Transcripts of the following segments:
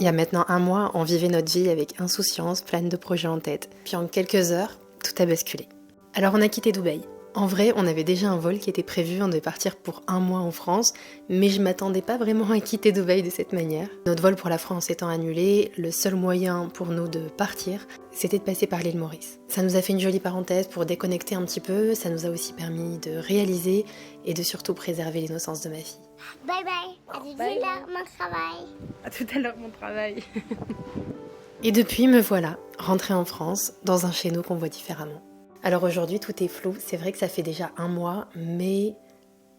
Il y a maintenant un mois, on vivait notre vie avec insouciance, pleine de projets en tête. Puis en quelques heures, tout a basculé. Alors on a quitté Dubaï. En vrai, on avait déjà un vol qui était prévu, on devait partir pour un mois en France, mais je m'attendais pas vraiment à quitter Dubaï de cette manière. Notre vol pour la France étant annulé, le seul moyen pour nous de partir, c'était de passer par l'île Maurice. Ça nous a fait une jolie parenthèse pour déconnecter un petit peu, ça nous a aussi permis de réaliser et de surtout préserver l'innocence de ma fille. Bye bye, à tout à l'heure mon travail. À tout à l'heure mon travail. Et depuis, me voilà, rentrée en France, dans un chez nous qu'on voit différemment. Alors aujourd'hui, tout est flou. C'est vrai que ça fait déjà un mois, mais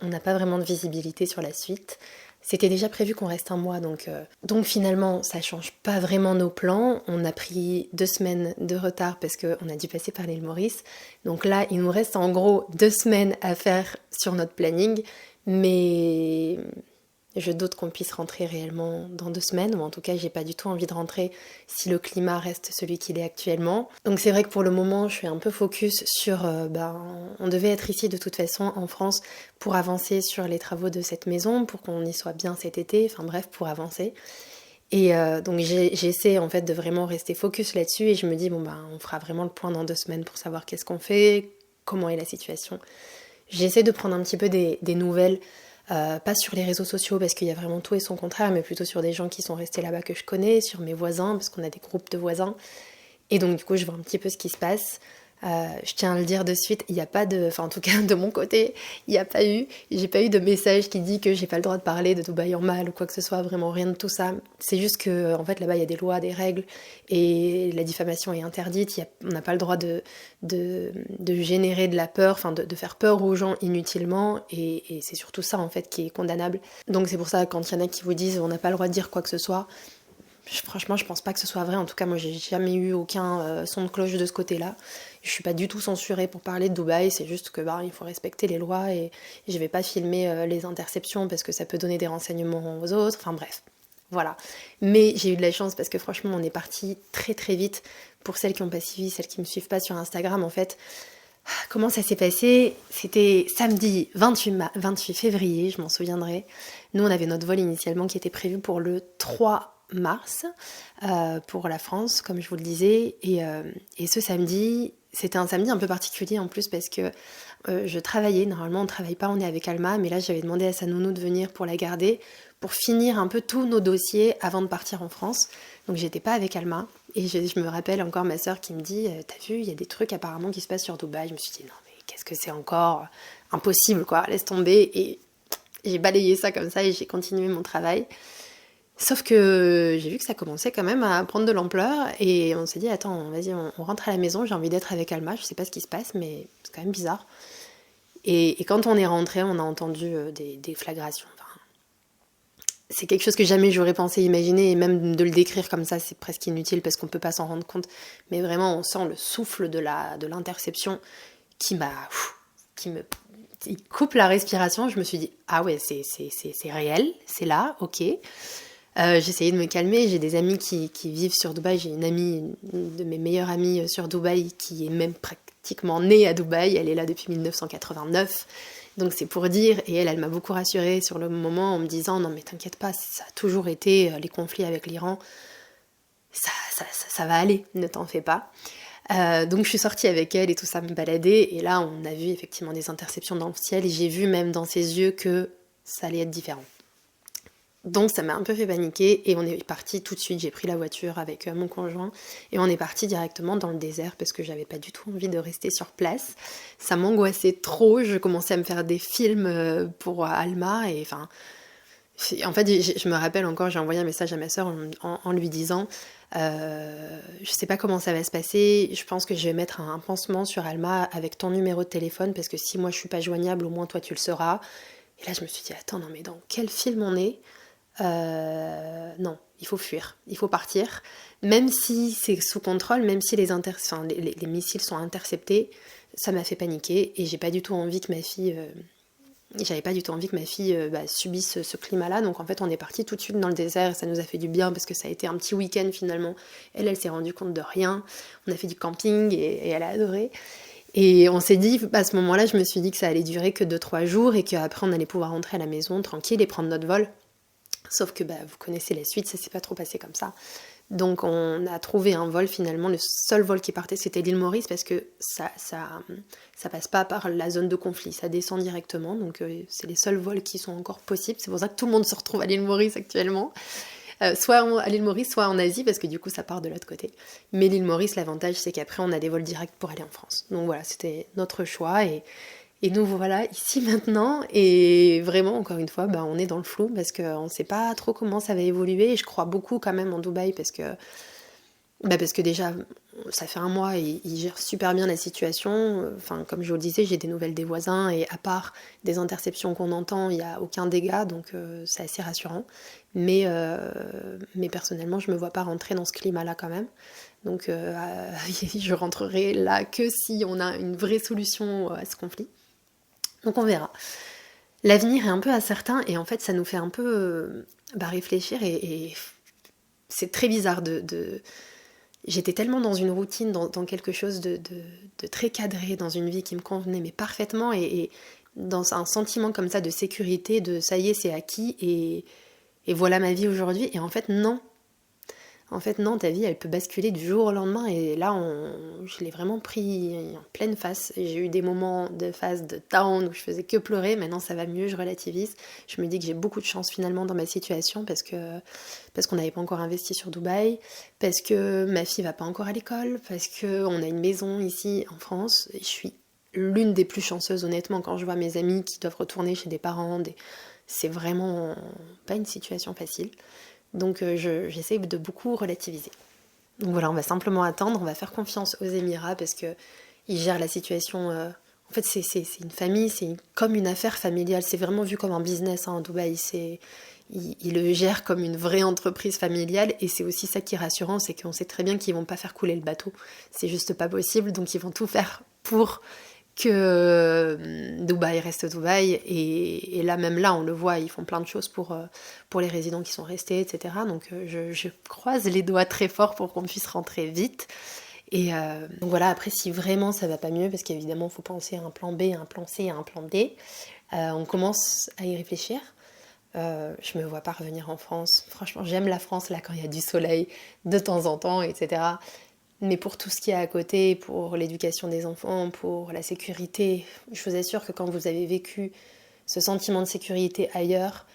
on n'a pas vraiment de visibilité sur la suite. C'était déjà prévu qu'on reste un mois, donc finalement, ça change pas vraiment nos plans. On a pris 2 semaines de retard parce qu'on a dû passer par l'île Maurice. Donc là, il nous reste en gros 2 semaines à faire sur notre planning, mais je doute qu'on puisse rentrer réellement dans 2 semaines, ou en tout cas j'ai pas du tout envie de rentrer si le climat reste celui qu'il est actuellement. Donc c'est vrai que pour le moment je suis un peu focus sur, on devait être ici de toute façon en France pour avancer sur les travaux de cette maison, pour qu'on y soit bien cet été, enfin bref, pour avancer. Et donc j'essaie en fait de vraiment rester focus là-dessus et je me dis on fera vraiment le point dans 2 semaines pour savoir qu'est-ce qu'on fait, comment est la situation. J'essaie de prendre un petit peu des nouvelles. Pas sur les réseaux sociaux parce qu'il y a vraiment tout et son contraire, mais plutôt sur des gens qui sont restés là-bas que je connais, sur mes voisins, parce qu'on a des groupes de voisins. Et donc du coup, je vois un petit peu ce qui se passe. Je tiens à le dire de suite, il n'y a pas de... Enfin, en tout cas, de mon côté, j'ai pas eu de message qui dit que j'ai pas le droit de parler de Dubaï en mal ou quoi que ce soit, vraiment rien de tout ça. C'est juste que, en fait, là-bas, il y a des lois, des règles, et la diffamation est interdite. On n'a pas le droit de générer de la peur, enfin, de faire peur aux gens inutilement, et c'est surtout ça, en fait, qui est condamnable. Donc c'est pour ça, quand il y en a qui vous disent on n'a pas le droit de dire quoi que ce soit, franchement, je pense pas que ce soit vrai. En tout cas, moi, j'ai jamais eu aucun son de cloche de ce côté-là. Je suis pas du tout censurée pour parler de Dubaï. C'est juste que il faut respecter les lois et je vais pas filmer les interceptions parce que ça peut donner des renseignements aux autres. Enfin bref, voilà. Mais j'ai eu de la chance parce que franchement, on est parti très très vite. Pour celles qui n'ont pas suivi, celles qui me suivent pas sur Instagram, en fait, comment ça s'est passé? C'était samedi 28 février, je m'en souviendrai. Nous, on avait notre vol initialement qui était prévu pour le 3 mars pour la France, comme je vous le disais. Et ce samedi, c'était un samedi un peu particulier en plus parce que je travaillais. Normalement, on ne travaille pas, on est avec Alma. Mais là, j'avais demandé à sa nounou de venir pour la garder, pour finir un peu tous nos dossiers avant de partir en France. Donc, j'étais pas avec Alma. Et je me rappelle encore ma sœur qui me dit « T'as vu, il y a des trucs apparemment qui se passent sur Dubaï. » Je me suis dit « Non, mais qu'est-ce que c'est encore impossible, quoi. Laisse tomber. » Et j'ai balayé ça comme ça et j'ai continué mon travail. Sauf que j'ai vu que ça commençait quand même à prendre de l'ampleur et on s'est dit attends, vas-y, on rentre à la maison, j'ai envie d'être avec Alma, je sais pas ce qui se passe mais c'est quand même bizarre. Et quand on est rentré, on a entendu des déflagrations. Enfin, c'est quelque chose que jamais j'aurais pensé imaginer et même de le décrire comme ça, c'est presque inutile parce qu'on peut pas s'en rendre compte. Mais vraiment, on sent le souffle de l'interception qui coupe la respiration. Je me suis dit ah ouais, c'est réel, c'est là, ok. J'essayais de me calmer, j'ai des amis qui vivent sur Dubaï, j'ai une amie, une de mes meilleures amies sur Dubaï qui est même pratiquement née à Dubaï, elle est là depuis 1989, donc c'est pour dire, et elle m'a beaucoup rassurée sur le moment en me disant non mais t'inquiète pas, ça a toujours été les conflits avec l'Iran, ça va aller, ne t'en fais pas. Donc je suis sortie avec elle et tout ça me baladait, et là on a vu effectivement des interceptions dans le ciel, et j'ai vu même dans ses yeux que ça allait être différent. Donc ça m'a un peu fait paniquer et on est parti tout de suite, j'ai pris la voiture avec mon conjoint et on est parti directement dans le désert parce que j'avais pas du tout envie de rester sur place. Ça m'angoissait trop, je commençais à me faire des films pour Alma et enfin... En fait, je me rappelle encore, j'ai envoyé un message à ma sœur en lui disant je sais pas comment ça va se passer, je pense que je vais mettre un pansement sur Alma avec ton numéro de téléphone parce que si moi je suis pas joignable, au moins toi tu le seras. Et là je me suis dit attends, non mais dans quel film on est? Non, il faut fuir, il faut partir. Même si c'est sous contrôle, même si les missiles sont interceptés, ça m'a fait paniquer et j'ai pas du tout envie que ma fille, subisse ce climat-là. Donc en fait, on est parti tout de suite dans le désert et ça nous a fait du bien parce que ça a été un petit week-end finalement. Elle s'est rendue compte de rien. On a fait du camping et elle a adoré. Et on s'est dit, à ce moment-là, je me suis dit que ça allait durer que 2-3 jours et qu'après on allait pouvoir rentrer à la maison tranquille et prendre notre vol. Sauf que vous connaissez la suite, ça s'est pas trop passé comme ça. Donc on a trouvé un vol finalement, le seul vol qui partait c'était l'île Maurice parce que ça passe pas par la zone de conflit, ça descend directement, donc c'est les seuls vols qui sont encore possibles, c'est pour ça que tout le monde se retrouve à l'île Maurice actuellement, soit à l'île Maurice, soit en Asie parce que du coup ça part de l'autre côté. Mais l'île Maurice, l'avantage c'est qu'après on a des vols directs pour aller en France. Donc voilà, c'était notre choix et nous voilà ici maintenant, et vraiment encore une fois on est dans le flou parce qu'on ne sait pas trop comment ça va évoluer, et je crois beaucoup quand même en Dubaï parce que déjà ça fait un mois et ils gèrent super bien la situation, enfin comme je vous le disais j'ai des nouvelles des voisins et à part des interceptions qu'on entend il n'y a aucun dégât, donc c'est assez rassurant, mais personnellement je me vois pas rentrer dans ce climat là quand même, donc je rentrerai là que si on a une vraie solution à ce conflit. Donc on verra. L'avenir est un peu incertain et en fait ça nous fait un peu réfléchir et c'est très bizarre J'étais tellement dans une routine, dans quelque chose de très cadré, dans une vie qui me convenait mais parfaitement et dans un sentiment comme ça de sécurité, de ça y est c'est acquis et voilà ma vie aujourd'hui, et en fait non. En fait, non, ta vie, elle peut basculer du jour au lendemain, et là, je l'ai vraiment pris en pleine face. J'ai eu des moments de phase de down où je faisais que pleurer. Maintenant, ça va mieux, je relativise. Je me dis que j'ai beaucoup de chance finalement dans ma situation parce qu'on n'avait pas encore investi sur Dubaï, parce que ma fille va pas encore à l'école, parce qu'on a une maison ici en France. Et je suis l'une des plus chanceuses, honnêtement, quand je vois mes amis qui doivent retourner chez des parents. C'est vraiment pas une situation facile. Donc j'essaie de beaucoup relativiser. Donc voilà, on va simplement attendre, on va faire confiance aux Émirats parce qu'ils gèrent la situation. En fait, c'est une famille, c'est comme une affaire familiale. C'est vraiment vu comme un business en Dubaï. Ils le gèrent comme une vraie entreprise familiale, et c'est aussi ça qui est rassurant, c'est qu'on sait très bien qu'ils vont pas faire couler le bateau. C'est juste pas possible, donc ils vont tout faire pour que Dubaï reste Dubaï, et là même là on le voit, ils font plein de choses pour les résidents qui sont restés, etc. Donc je croise les doigts très fort pour qu'on puisse rentrer vite, et donc voilà, après si vraiment ça va pas mieux, parce qu'évidemment il faut penser à un plan B, à un plan C, à un plan D, on commence à y réfléchir. Je me vois pas revenir en France, franchement j'aime la France là quand il y a du soleil de temps en temps, etc. Mais pour tout ce qui est à côté, pour l'éducation des enfants, pour la sécurité, je vous assure que quand vous avez vécu ce sentiment de sécurité ailleurs,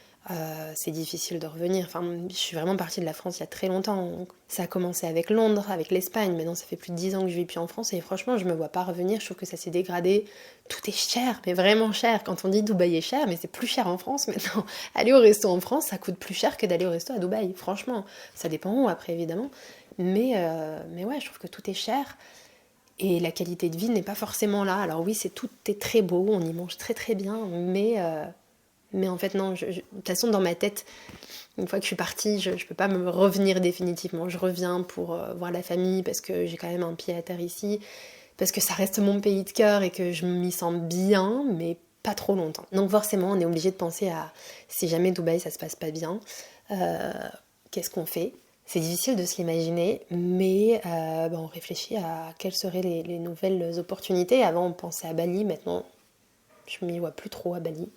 c'est difficile de revenir. Enfin, je suis vraiment partie de la France il y a très longtemps. Ça a commencé avec Londres, avec l'Espagne. Maintenant, ça fait plus de 10 ans que je vis plus en France et franchement, je me vois pas revenir. Je trouve que ça s'est dégradé. Tout est cher, mais vraiment cher. Quand on dit Dubaï est cher, mais c'est plus cher en France maintenant. Aller au resto en France, ça coûte plus cher que d'aller au resto à Dubaï. Franchement, ça dépend où après, évidemment. Mais ouais, je trouve que tout est cher et la qualité de vie n'est pas forcément là. Alors oui, tout est très beau, on y mange très très bien, mais en fait non, de toute façon dans ma tête, une fois que je suis partie, je peux pas me revenir définitivement. Je reviens pour voir la famille parce que j'ai quand même un pied à terre ici, parce que ça reste mon pays de cœur et que je m'y sens bien, mais pas trop longtemps. Donc forcément, on est obligé de penser à si jamais Dubaï ça se passe pas bien, qu'est-ce qu'on fait ? C'est difficile de se l'imaginer, mais on réfléchit à quelles seraient les nouvelles opportunités. Avant, on pensait à Bali, maintenant, je m'y vois plus trop à Bali.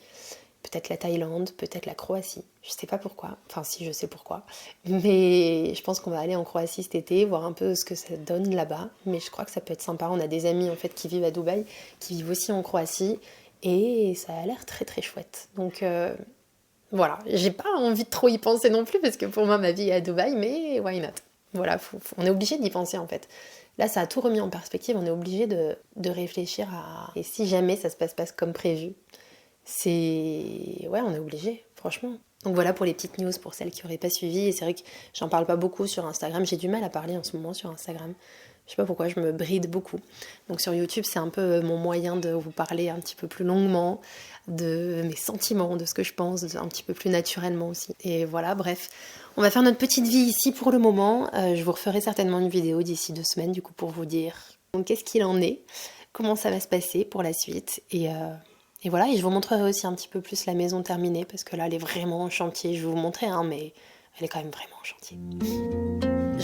Peut-être la Thaïlande, peut-être la Croatie. Je sais pas pourquoi, enfin si, je sais pourquoi. Mais je pense qu'on va aller en Croatie cet été, voir un peu ce que ça donne là-bas. Mais je crois que ça peut être sympa. On a des amis en fait qui vivent à Dubaï, qui vivent aussi en Croatie, et ça a l'air très très chouette. Donc voilà, j'ai pas envie de trop y penser non plus parce que pour moi ma vie est à Dubaï, mais why not ? Voilà, on est obligé d'y penser en fait. Là ça a tout remis en perspective, on est obligé de réfléchir à... Et si jamais ça se passe pas comme prévu, ouais, on est obligé, franchement. Donc voilà pour les petites news pour celles qui n'auraient pas suivi, et c'est vrai que j'en parle pas beaucoup sur Instagram, j'ai du mal à parler en ce moment sur Instagram. Je sais pas pourquoi, je me bride beaucoup. Donc sur YouTube, c'est un peu mon moyen de vous parler un petit peu plus longuement, de mes sentiments, de ce que je pense, un petit peu plus naturellement aussi. Et voilà, bref, on va faire notre petite vie ici pour le moment. Je vous referai certainement une vidéo d'ici 2 semaines, du coup, pour vous dire donc, qu'est-ce qu'il en est, comment ça va se passer pour la suite. Et voilà, et je vous montrerai aussi un petit peu plus la maison terminée, parce que là, elle est vraiment en chantier. Je vais vous montrer, mais elle est quand même vraiment en chantier.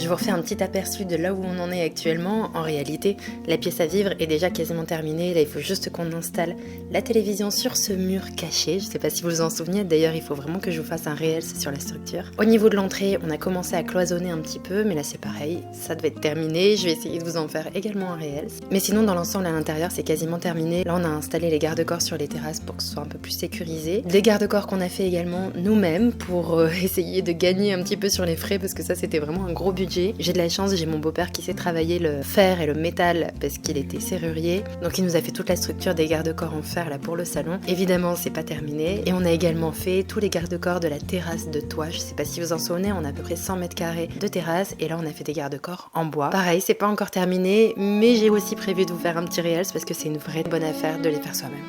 Je vous refais un petit aperçu de là où on en est actuellement. En réalité, la pièce à vivre est déjà quasiment terminée. Là, il faut juste qu'on installe la télévision sur ce mur caché. Je sais pas si vous vous en souvenez, d'ailleurs, il faut vraiment que je vous fasse un réel sur la structure. Au niveau de l'entrée, on a commencé à cloisonner un petit peu, mais là c'est pareil, ça devait être terminé. Je vais essayer de vous en faire également un réel. Mais sinon, dans l'ensemble, à l'intérieur, c'est quasiment terminé. Là, on a installé les garde-corps sur les terrasses pour que ce soit un peu plus sécurisé. Des garde-corps qu'on a fait également nous-mêmes pour essayer de gagner un petit peu sur les frais, parce que ça, c'était vraiment un gros budget. J'ai de la chance, j'ai mon beau-père qui sait travailler le fer et le métal parce qu'il était serrurier. Donc il nous a fait toute la structure des garde-corps en fer là pour le salon. Évidemment, c'est pas terminé. Et on a également fait tous les garde-corps de la terrasse de toit. Je sais pas si vous en souvenez, on a à peu près 100 mètres carrés de terrasse et là on a fait des garde-corps en bois. Pareil, c'est pas encore terminé, mais j'ai aussi prévu de vous faire un petit réel parce que c'est une vraie bonne affaire de les faire soi-même.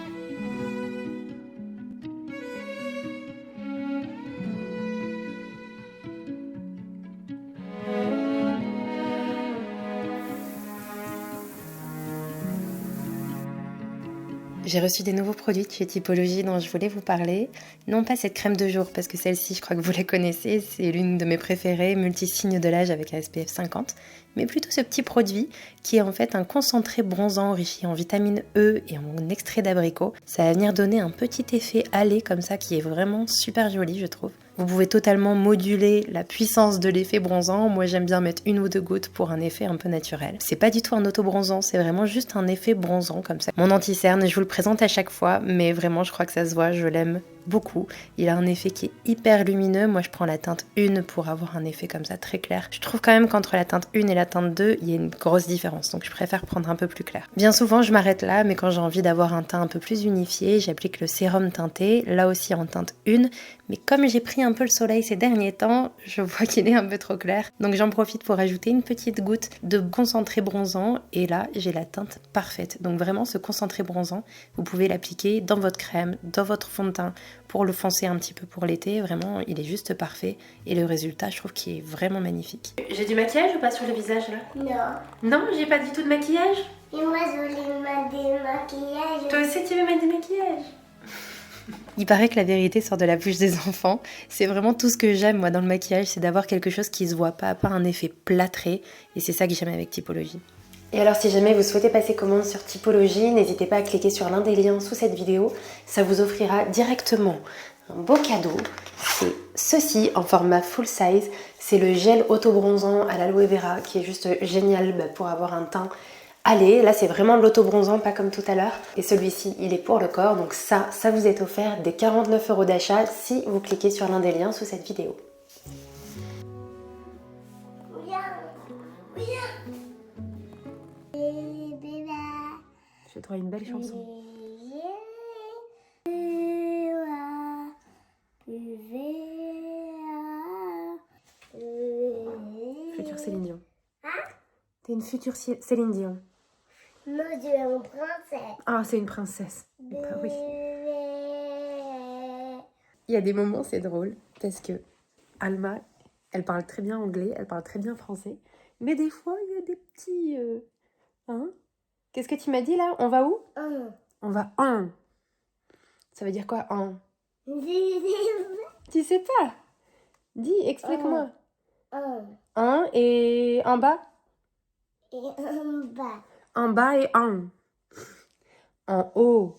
J'ai reçu des nouveaux produits de chez Typologie dont je voulais vous parler. Non pas cette crème de jour, parce que celle-ci, je crois que vous la connaissez, c'est l'une de mes préférées, multi-signe de l'âge avec un SPF 50, mais plutôt ce petit produit qui est en fait un concentré bronzant enrichi en vitamine E et en extrait d'abricot. Ça va venir donner un petit effet hâlé comme ça qui est vraiment super joli, je trouve. Vous pouvez totalement moduler la puissance de l'effet bronzant. Moi, j'aime bien mettre 1 ou 2 gouttes pour un effet un peu naturel. C'est pas du tout un auto-bronzant, c'est vraiment juste un effet bronzant comme ça. Mon anti-cerne, je vous le présente à chaque fois, mais vraiment, je crois que ça se voit, je l'aime beaucoup. Il a un effet qui est hyper lumineux. Moi, je prends la teinte 1 pour avoir un effet comme ça très clair. Je trouve quand même qu'entre la teinte 1 et la teinte 2, il y a une grosse différence, donc je préfère prendre un peu plus clair. Bien souvent, je m'arrête là, mais quand j'ai envie d'avoir un teint un peu plus unifié, j'applique le sérum teinté, là aussi en teinte 1, mais comme j'ai pris un peu le soleil ces derniers temps, je vois qu'il est un peu trop clair. Donc j'en profite pour ajouter une petite goutte de concentré bronzant et là j'ai la teinte parfaite. Donc vraiment ce concentré bronzant, vous pouvez l'appliquer dans votre crème, dans votre fond de teint pour le foncer un petit peu pour l'été. Vraiment il est juste parfait et le résultat je trouve qu'il est vraiment magnifique. J'ai du maquillage ou pas sur le visage là? Non. Non, j'ai pas du tout de maquillage. Et moi, je voulais mettre des maquillages. Toi aussi tu veux mettre du maquillage? Il paraît que la vérité sort de la bouche des enfants. C'est vraiment tout ce que j'aime moi dans le maquillage, c'est d'avoir quelque chose qui se voit pas un effet plâtré. Et c'est ça que j'aime avec Typologie. Et alors si jamais vous souhaitez passer commande sur Typologie, n'hésitez pas à cliquer sur l'un des liens sous cette vidéo. Ça vous offrira directement un beau cadeau. C'est ceci en format full size. C'est le gel auto-bronzant à l'aloe vera qui est juste génial pour avoir un teint. Allez, là c'est vraiment de l'auto-bronzant, pas comme tout à l'heure. Et celui-ci, il est pour le corps, donc ça vous est offert des 49 € d'achat si vous cliquez sur l'un des liens sous cette vidéo. Je te trouve une belle chanson. Future Céline Dion. T'es une future Céline Dion. Non, je suis une princesse. Ah, c'est une princesse. Bah oui. Il y a des moments, c'est drôle, parce que Alma, elle parle très bien anglais, elle parle très bien français, mais des fois, il y a des petits... Hein? Qu'est-ce que tu m'as dit là? On va où? On va en. Ça veut dire quoi, en? Tu sais pas? Dis, explique-moi. En et en bas? Et en bas. En bas et en. En haut.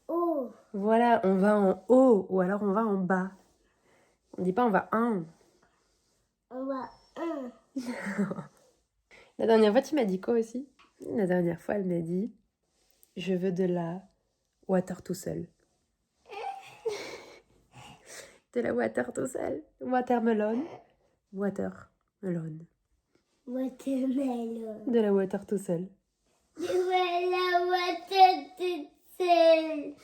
haut. Voilà, on va en haut ou alors on va en bas. On dit pas on va en. On va un. La dernière fois, tu m'as dit quoi aussi? La dernière fois, elle m'a dit je veux de la water tout seul. De la water tout seul. Watermelon. Watermelon. Watermelon. De la water tout seul. De la water toute seule.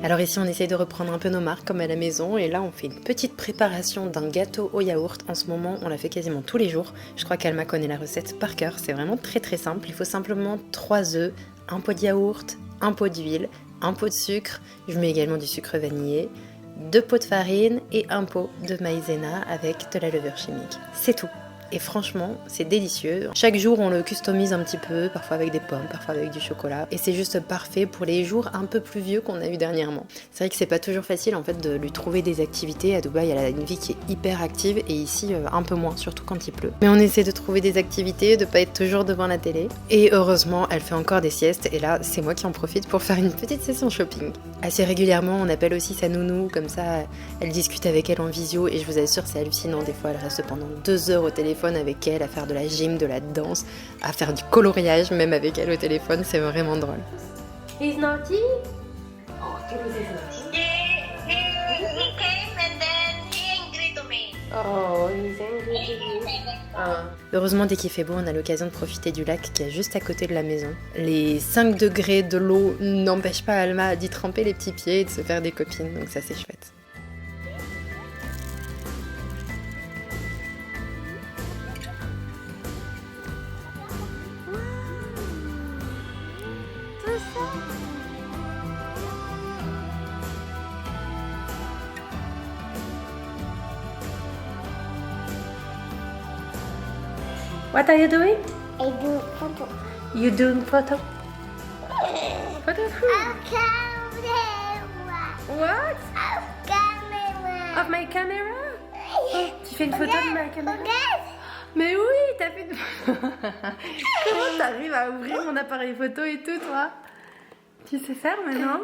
Alors ici, on essaye de reprendre un peu nos marques comme à la maison. Et là, on fait une petite préparation d'un gâteau au yaourt. En ce moment, on la fait quasiment tous les jours. Je crois qu'Alma connaît la recette par cœur. C'est vraiment très très simple. Il faut simplement 3 œufs, un pot de yaourt, un pot d'huile, un pot de sucre. Je mets également du sucre vanillé, 2 pots de farine et un pot de maïzena avec de la levure chimique. C'est tout. et franchement c'est délicieux. Chaque jour on le customise un petit peu, parfois avec des pommes, parfois avec du chocolat et c'est juste parfait pour les jours un peu plus vieux qu'on a eu dernièrement. C'est vrai que c'est pas toujours facile en fait de lui trouver des activités. À Dubaï elle a une vie qui est hyper active et ici un peu moins, surtout quand il pleut. Mais on essaie de trouver des activités, de pas être toujours devant la télé et heureusement elle fait encore des siestes et là c'est moi qui en profite pour faire une petite session shopping. Assez régulièrement on appelle aussi sa nounou, comme ça elle discute avec elle en visio et je vous assure c'est hallucinant, des fois elle reste pendant 2 heures au téléphone avec elle à faire de la gym, de la danse, à faire du coloriage même avec elle au téléphone, c'est vraiment drôle. He's naughty? Oh, Toulouse is naughty. He came and then he angry to me. Oh, he's angry with you. Heureusement dès qu'il fait beau on a l'occasion de profiter du lac qui est juste à côté de la maison. Les 5 degrés de l'eau n'empêchent pas Alma d'y tremper les petits pieds et de se faire des copines, donc ça c'est chouette. What are you doing? I do photo. You doing photo? Photo who? Camera. What? Camera. Of my camera? Oh, tu fais une photo de ma caméra? Regarde. Mais oui, t'as fait une... Comment t'arrives à ouvrir mon appareil photo et tout, toi? Tu sais faire maintenant?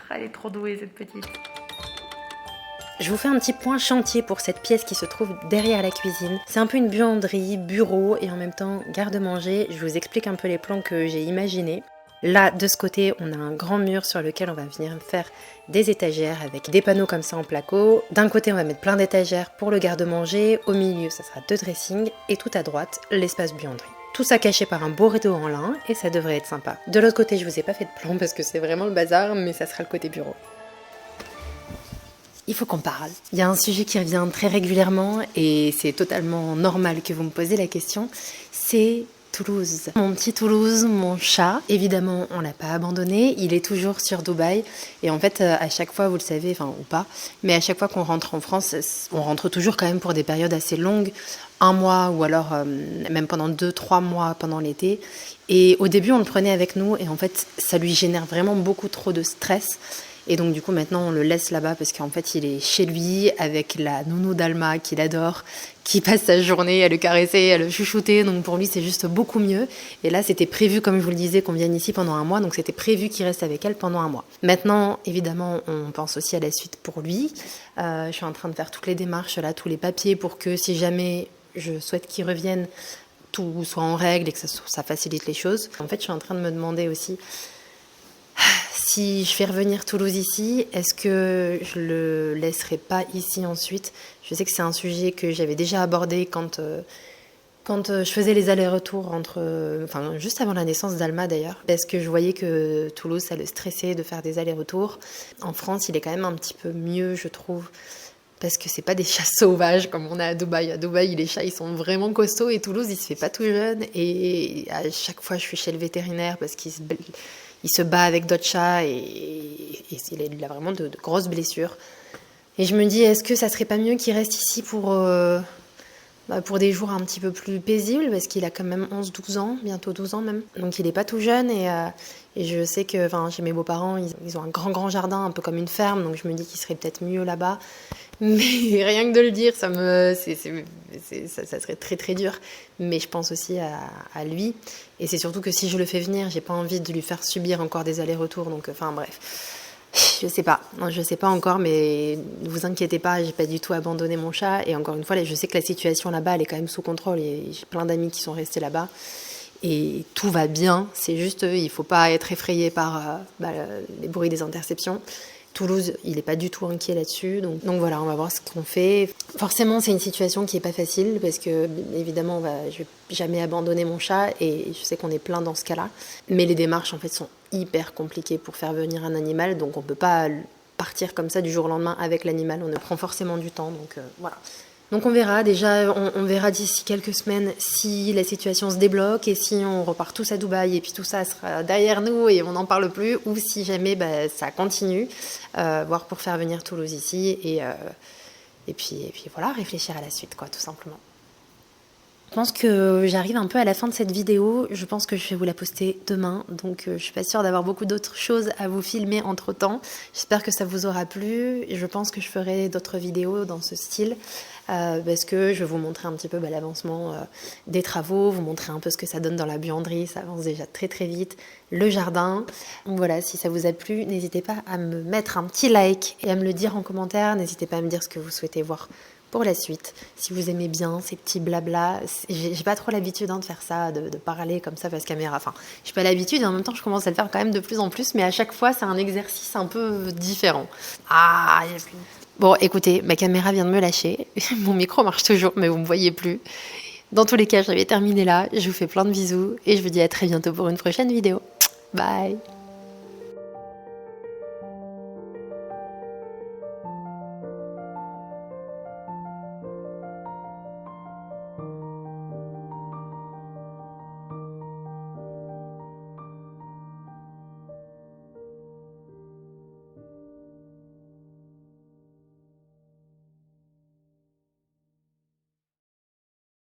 Elle est trop douée, cette petite. Je vous fais un petit point chantier pour cette pièce qui se trouve derrière la cuisine. C'est un peu une buanderie, bureau et en même temps garde-manger. Je vous explique un peu les plans que j'ai imaginés. Là, de ce côté, on a un grand mur sur lequel on va venir faire des étagères avec des panneaux comme ça en placo. D'un côté, on va mettre plein d'étagères pour le garde-manger. Au milieu, ça sera 2 dressings. Et tout à droite, l'espace buanderie. Tout ça caché par un beau rideau en lin et ça devrait être sympa. De l'autre côté, je vous ai pas fait de plan parce que c'est vraiment le bazar, mais ça sera le côté bureau. Il faut qu'on parle. Il y a un sujet qui revient très régulièrement et c'est totalement normal que vous me posiez la question. C'est Toulouse. Mon petit Toulouse, mon chat, évidemment, on l'a pas abandonné. Il est toujours sur Dubaï. Et en fait, à chaque fois, vous le savez, enfin, ou pas, mais à chaque fois qu'on rentre en France, on rentre toujours quand même pour des périodes assez longues. 1 mois ou alors même pendant 2-3 mois pendant l'été. Et au début, on le prenait avec nous et en fait, ça lui génère vraiment beaucoup trop de stress. Et donc du coup maintenant on le laisse là-bas parce qu'en fait il est chez lui avec la nounou d'Alma qu'il adore, qui passe sa journée à le caresser, à le chouchouter, donc pour lui c'est juste beaucoup mieux. Et là c'était prévu, comme je vous le disais, qu'on vienne ici pendant 1 mois, donc c'était prévu qu'il reste avec elle pendant 1 mois. Maintenant évidemment on pense aussi à la suite pour lui. Je suis en train de faire toutes les démarches là, tous les papiers pour que si jamais je souhaite qu'il revienne, tout soit en règle et que ça facilite les choses. En fait je suis en train de me demander aussi si je fais revenir Toulouse ici, est-ce que je le laisserai pas ici ensuite? Je sais que c'est un sujet que j'avais déjà abordé quand je faisais les allers-retours juste avant la naissance d'Alma d'ailleurs, parce que je voyais que Toulouse, ça le stressait de faire des allers-retours. En France, il est quand même un petit peu mieux, je trouve, parce que c'est pas des chats sauvages comme on a à Dubaï. À Dubaï, les chats, ils sont vraiment costauds et Toulouse, il se fait pas tout jeune. Et à chaque fois, je suis chez le vétérinaire parce qu'il se bat avec d'autres chats et il a vraiment de grosses blessures. Et je me dis, est-ce que ça serait pas mieux qu'il reste ici pour des jours un petit peu plus paisibles, parce qu'il a quand même 11-12 ans, bientôt 12 ans même. Donc il est pas tout jeune et je sais que chez mes beaux-parents, ils ont un grand jardin, un peu comme une ferme, donc je me dis qu'il serait peut-être mieux là-bas. Mais rien que de le dire, ça serait très très dur. Mais je pense aussi à lui. Et c'est surtout que si je le fais venir, j'ai pas envie de lui faire subir encore des allers-retours. Donc, bref. Je sais pas. Non, je sais pas encore, mais ne vous inquiétez pas, j'ai pas du tout abandonné mon chat. Et encore une fois, je sais que la situation là-bas, elle est quand même sous contrôle. Et j'ai plein d'amis qui sont restés là-bas. Et tout va bien. C'est juste, il faut pas être effrayé par les bruits des interceptions. Toulouse, il n'est pas du tout inquiet là-dessus. Donc voilà, on va voir ce qu'on fait. Forcément, c'est une situation qui n'est pas facile parce que, évidemment, je ne vais jamais abandonner mon chat et je sais qu'on est plein dans ce cas-là. Mais les démarches, en fait, sont hyper compliquées pour faire venir un animal. Donc on ne peut pas partir comme ça du jour au lendemain avec l'animal. On prend forcément du temps. Donc voilà. Donc on verra, déjà on verra d'ici quelques semaines si la situation se débloque et si on repart tous à Dubaï et puis tout ça sera derrière nous et on n'en parle plus, ou si jamais ça continue, voire pour faire venir Toulouse ici et puis voilà, réfléchir à la suite quoi, tout simplement. Je pense que j'arrive un peu à la fin de cette vidéo. Je pense que je vais vous la poster demain. Donc je suis pas sûre d'avoir beaucoup d'autres choses à vous filmer entre temps. J'espère que ça vous aura plu. Je pense que je ferai d'autres vidéos dans ce style. Parce que je vais vous montrer un petit peu l'avancement des travaux, vous montrer un peu ce que ça donne dans la buanderie, ça avance déjà très très vite, le jardin. Donc voilà, si ça vous a plu, n'hésitez pas à me mettre un petit like et à me le dire en commentaire, n'hésitez pas à me dire ce que vous souhaitez voir pour la suite, si vous aimez bien ces petits blabla. J'ai pas trop l'habitude de faire ça, de parler comme ça face caméra, enfin j'ai pas l'habitude et en même temps je commence à le faire quand même de plus en plus, mais à chaque fois c'est un exercice un peu différent. Bon, écoutez, ma caméra vient de me lâcher. Mon micro marche toujours, mais vous me voyez plus. Dans tous les cas, je vais terminer là. Je vous fais plein de bisous et je vous dis à très bientôt pour une prochaine vidéo. Bye!